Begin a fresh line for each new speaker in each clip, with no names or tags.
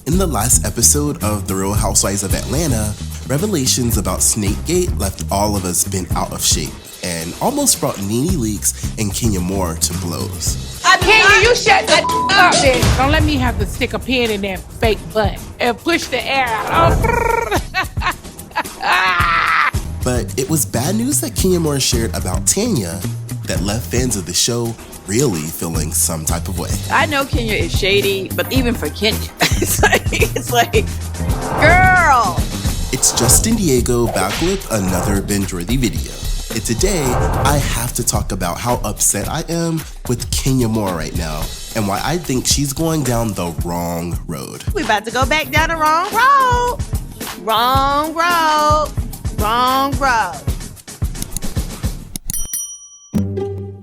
In the last episode of The Real Housewives of Atlanta, revelations about Snakegate left all of us bent out of shape and almost brought Nene Leakes and Kenya Moore to blows.
Kenya, you shut that up, bitch. Don't let me have to stick a pin in that fake butt and push the air out.
But it was bad news that Kenya Moore shared about Tanya that left fans of the show really feeling some type of way.
I know Kenya is shady, but even for Kenya, it's like, girl.
It's Justin Diego back with another Bingeworthy video. And today, I have to talk about how upset I am with Kenya Moore right now and why I think she's going down the wrong road.
We about to go back down the wrong road. Wrong road. Wrong road.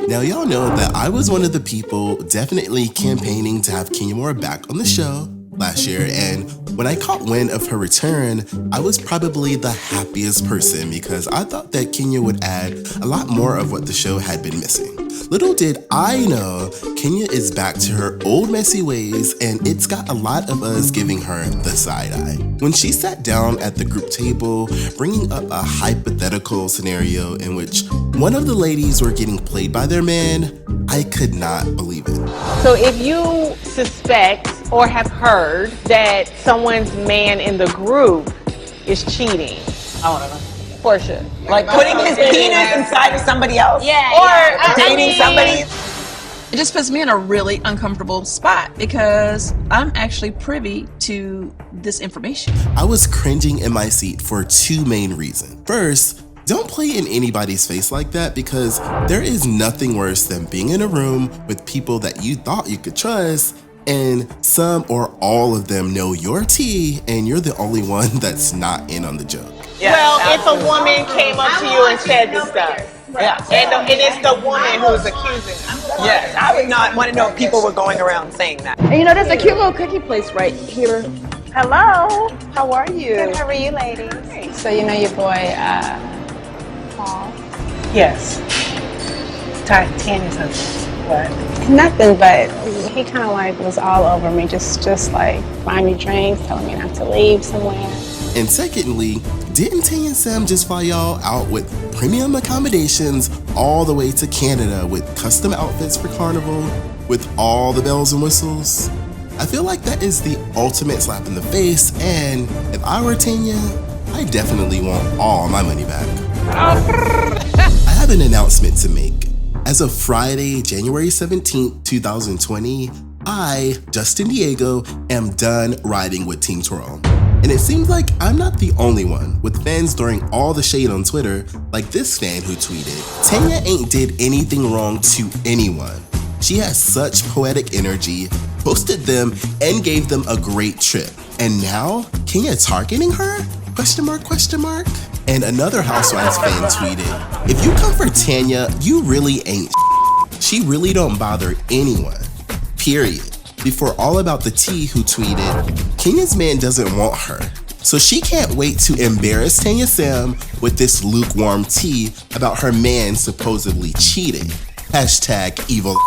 Now, y'all know that I was one of the people definitely campaigning to have Kenya Moore back on the show last year, and when I caught wind of her return, I was probably the happiest person because I thought that Kenya would add a lot more of what the show had been missing. Little did I know, Kenya is back to her old messy ways, and it's got a lot of us giving her the side eye. When she sat down at the group table, bringing up a hypothetical scenario in which one of the ladies were getting played by their man, I could not believe it.
So if you suspect or have heard that someone's man in the group is cheating, Portia.
Like putting his penis inside of somebody else?
Yeah.
Or dating somebody?
It just puts me in a really uncomfortable spot because I'm actually privy to this information.
I was cringing in my seat for two main reasons. First, don't play in anybody's face like that because there is nothing worse than being in a room with people that you thought you could trust and some or all of them know your tea and you're the only one that's not in on the joke.
Yeah.
Well, if a woman came up to you and said this stuff, and it's the woman who's accusing them.
Yes, I would not want to know if people were going around saying that.
And you know, there's a cute little cookie place right here.
Hello.
How are you?
Good. How are you, ladies?
So you know your boy, Paul?
Yes. Tanya's husband. What?
Nothing, but he kind of like was all over me, just like buying me drinks, telling me not to leave somewhere.
And secondly, didn't Tanya and Sam just fly y'all out with premium accommodations all the way to Canada with custom outfits for Carnival with all the bells and whistles? I feel like that is the ultimate slap in the face, and if I were Tanya, I definitely want all my money back. I have an announcement to make. As of Friday, January 17th, 2020, I, Justin Diego, am done riding with Team Twirl. And it seems like I'm not the only one, with fans throwing all the shade on Twitter, like this fan who tweeted, "Tanya ain't did anything wrong to anyone. She has such poetic energy, hosted them, and gave them a great trip. And now, Kenya targeting her? Question mark, question mark?" And another Housewives fan tweeted, "If you come for Tanya, you really ain't She really don't bother anyone. Period." Before All About the Tea, who tweeted, "Kenya's man doesn't want her, so she can't wait to embarrass Tanya Sam with this lukewarm tea about her man supposedly cheating. Hashtag evil."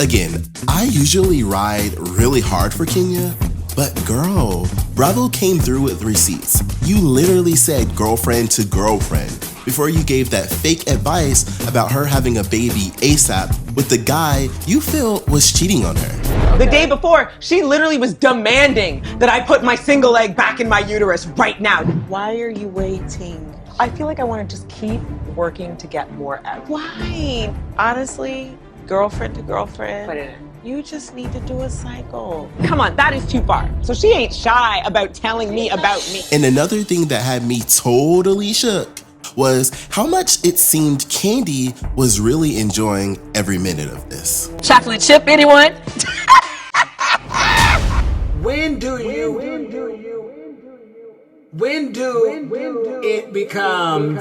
Again, I usually ride really hard for Kenya, but girl, Bravo came through with receipts. You literally said girlfriend to girlfriend before you gave that fake advice about her having a baby ASAP with the guy you feel was cheating on her.
The day before, she literally was demanding that I put my single egg back in my uterus right now. Why are you waiting? I feel like I want to just keep working to get more eggs.
Why? Honestly, girlfriend to girlfriend, you just need to do a cycle.
Come on, that is too far. So she ain't shy about telling me about me.
And another thing that had me totally shook was how much it seemed Kandi was really enjoying every minute of this.
Chocolate chip, anyone?
When do it becomes?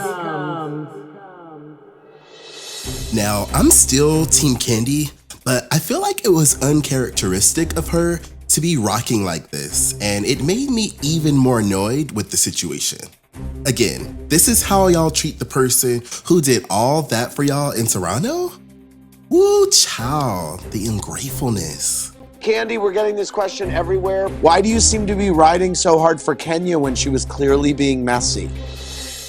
Now, I'm still Team Kandi, but I feel like it was uncharacteristic of her to be rocking like this, and it made me even more annoyed with the situation. Again, this is how y'all treat the person who did all that for y'all in Toronto? Woo, child, the ungratefulness.
Candy, we're getting this question everywhere. Why do you seem to be riding so hard for Kenya when she was clearly being messy?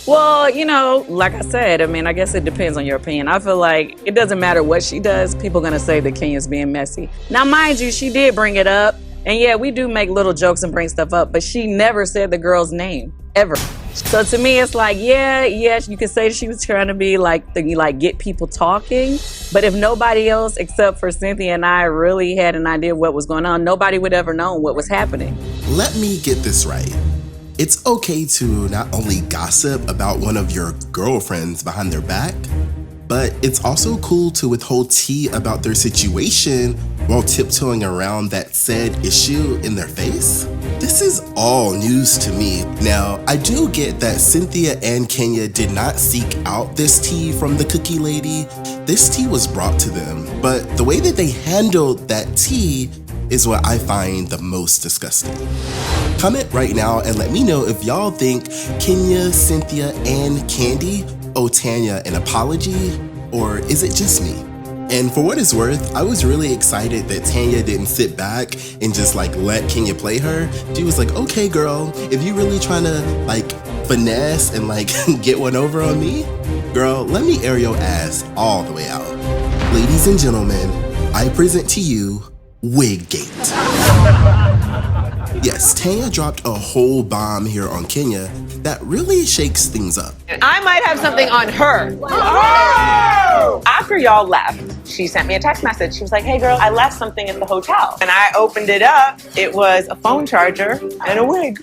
Well, you know, like I said, I mean, I guess it depends on your opinion. I feel like it doesn't matter what she does, people are going to say that Kenya's being messy. Now, mind you, she did bring it up. And yeah, we do make little jokes and bring stuff up, but she never said the girl's name, ever. So to me, it's like, yeah, you could say she was trying to be like, get people talking. But if nobody else except for Cynthia and I really had an idea of what was going on, nobody would ever know what was happening.
Let me get this right. It's okay to not only gossip about one of your girlfriends behind their back, but it's also cool to withhold tea about their situation while tiptoeing around that said issue in their face. This is all news to me. Now, I do get that Cynthia and Kenya did not seek out this tea from the cookie lady. This tea was brought to them, but the way that they handled that tea is what I find the most disgusting. Comment right now and let me know if y'all think Kenya, Cynthia, and Candy owe Tanya an apology, or is it just me? And for what it's worth, I was really excited that Tanya didn't sit back and just let Kenya play her. She was like, okay girl, if you really trying to finesse and get one over on me, girl, let me air your ass all the way out. Ladies and gentlemen, I present to you Wiggate. Yes, Tanya dropped a whole bomb here on Kenya that really shakes things up.
I might have something on her. Oh! After y'all left, she sent me a text message. She was like, hey girl, I left something at the hotel. And I opened it up. It was a phone charger and a wig.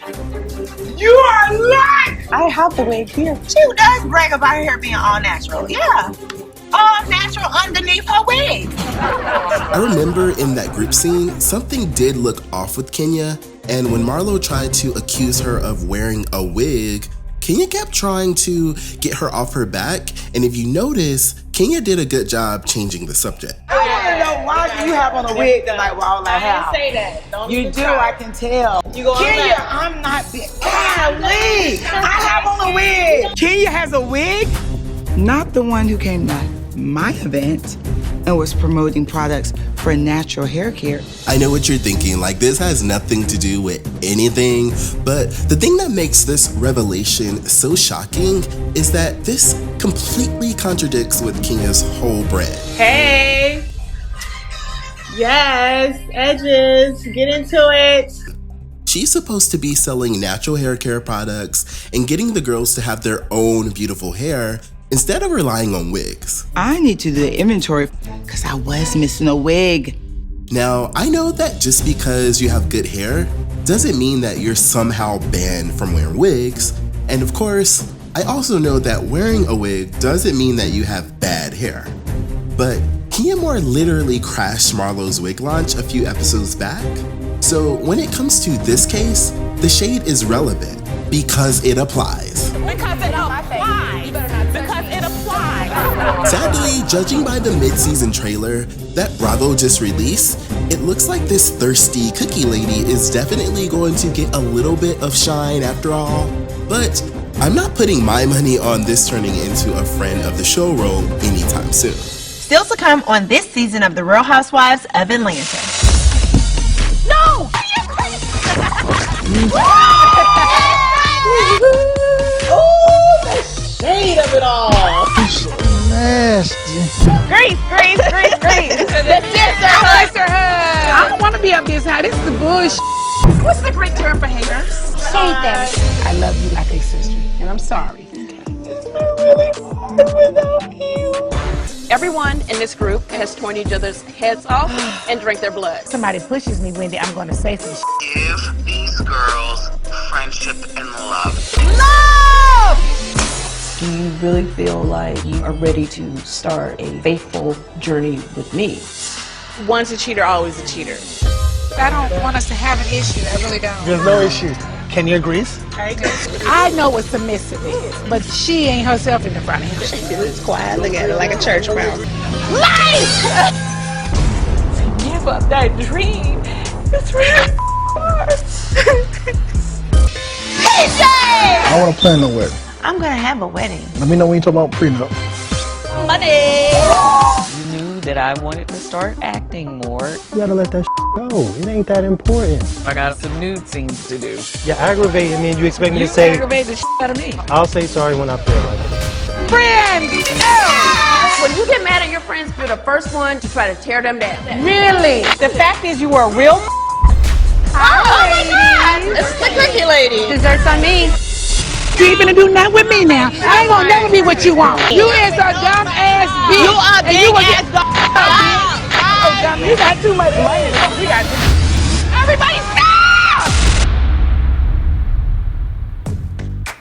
You are lying! I have the wig here.
She does brag about her hair being all natural. Yeah. All natural underneath her wig.
I remember in that group scene, something did look off with Kenya, and when Marlo tried to accuse her of wearing a wig, Kenya kept trying to get her off her back, and if you notice, Kenya did a good job changing the subject.
I want to know why you have on a wig tonight with all that hair.
I didn't say that. Don't
you do, I can tell.
You go
Kenya, I'm not big. Golly, I have on a wig. Kenya has a wig? Not the one who came to my event and was promoting products for natural hair care.
I know what you're thinking, this has nothing to do with anything, but the thing that makes this revelation so shocking is that this completely contradicts with Kenya's whole brand.
Hey! Yes, edges, get into it.
She's supposed to be selling natural hair care products and getting the girls to have their own beautiful hair instead of relying on wigs.
I need to do the inventory because I was missing a wig.
Now, I know that just because you have good hair doesn't mean that you're somehow banned from wearing wigs. And of course, I also know that wearing a wig doesn't mean that you have bad hair. But Kenya Moore literally crashed Marlo's wig launch a few episodes back. So when it comes to this case, the shade is relevant because it applies.
Because it applies. Because it applies.
Sadly, judging by the mid-season trailer that Bravo just released, it looks like this thirsty cookie lady is definitely going to get a little bit of shine after all. But I'm not putting my money on this turning into a friend of the show role anytime soon.
Still to come on this season of the Real Housewives of Atlanta.
No!
Oh, the shade of it all.
Nasty.
Grace. The sister.
I don't want to be up this high. This is the bullshit.
What's the Greek term for haters?
Hate them. I love you like a sister, and I'm sorry.
Everyone in this group has torn each other's heads off and drank their blood.
Somebody pushes me, Wendy, I'm going to say some shit.
Give these girls friendship and love.
Do you really feel like you are ready to start a faithful journey with me?
Once a cheater, always a cheater.
I don't want us to have an issue. I really don't.
There's no issue. Kenya agrees?
I know what submissive is, but she ain't herself in the front of him.
It's quiet. Look at her like a church mouse.
Give up that dream. It's really hard.
I want to plan a wedding.
I'm gonna have a wedding.
Let me know when you talk about prenup.
Money.
You knew that I wanted to start acting more.
You gotta let that go. It ain't that important.
I got some nude scenes to do.
You're aggravating me and you expect me to say...
You aggravate the out of me.
I'll say sorry when I feel like it.
Friends!
When you get mad at your friends, you're the first one to try to tear them down.
Really?
The fact is you are a real
Oh my God! It's the cookie lady.
Desserts on me.
You ain't gonna do nothing with me now. I ain't gonna never be what you want. You is a dumb ass bitch.
You are
and you
big ass
dog. Oh, dumb. You got too much money. You got everybody stop!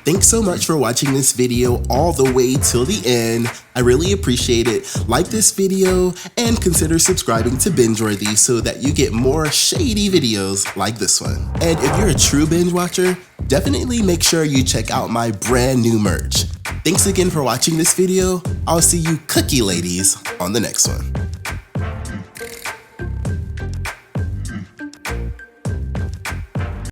Thanks so much for watching this video all the way till the end. I really appreciate it. Like this video and consider subscribing to Bingeworthy so that you get more shady videos like this one. And if you're a true binge watcher, definitely make sure you check out my brand new merch. Thanks again for watching this video. I'll see you cookie ladies on the next one.